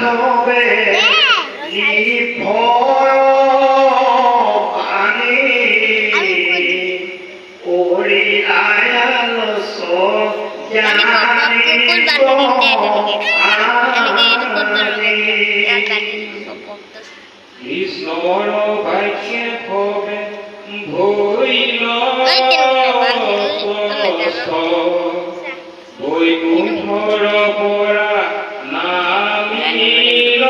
মাধবে আনি ওৰি আয়াল কৃষ্ণৰ ভাগ্যে ভবে ভইল বৈকুণ্ঠৰ পৰা নামিল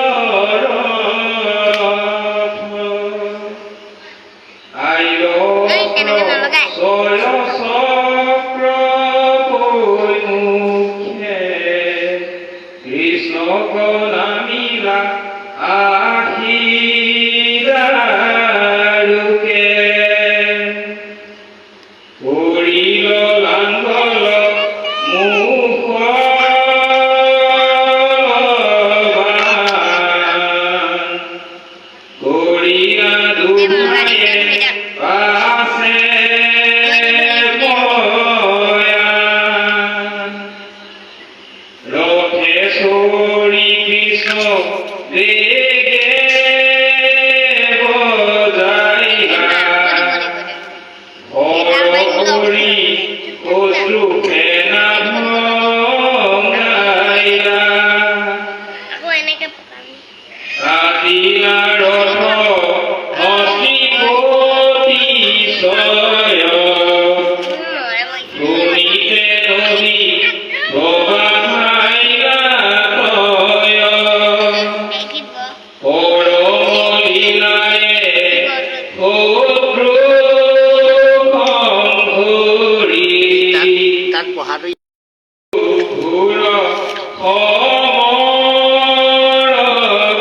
আইল ছয় চক্র মুখে কৃষ্ণক নামিলা আহিরারুকে করিল লাঙ্গল মুখ করিয়া দুহায়ে পাশে রথে সরি কৃষ্ণ বেগে বজাইলা হরি অশ্রু ফেনা ভঙ্গাইলা রাতিলা রথ অশ্রীপতি সয় শুনিতে নদী প্রবাহাইলা তয় পরমলীলায়ে ক্ষুদ্র ঘোরি ঘোর সমর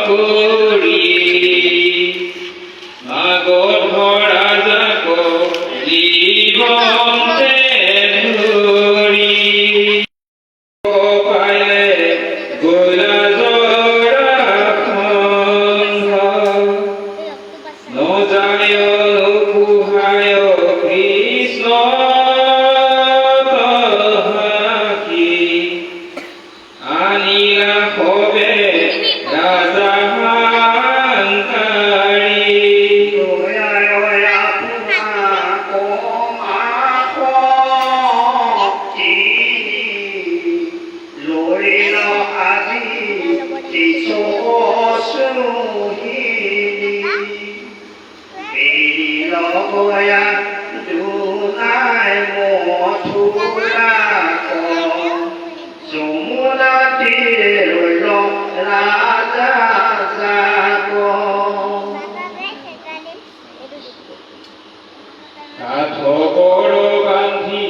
করি মাগধ রাজাক জীবন্তে ধরি পাইলে গোলা জরা নজায় কুহায় কৃষ্ণ তহাকি আনিলা হবে রাজা হাঙ্কারি লড়িল আজি লগয়া দুনাই মথুরা যমুনা তীরে রইল রাজা জাগ কাঠ বড় বান্ধি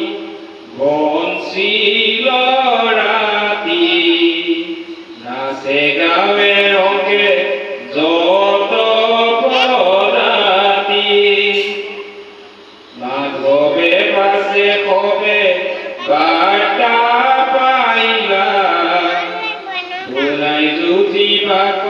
বনশীল রাতি নাচে গাৱে ৰঙে যত মাধবে পাশে হবে বাৰ্তা পাইলা ধুলাই জুতি বাক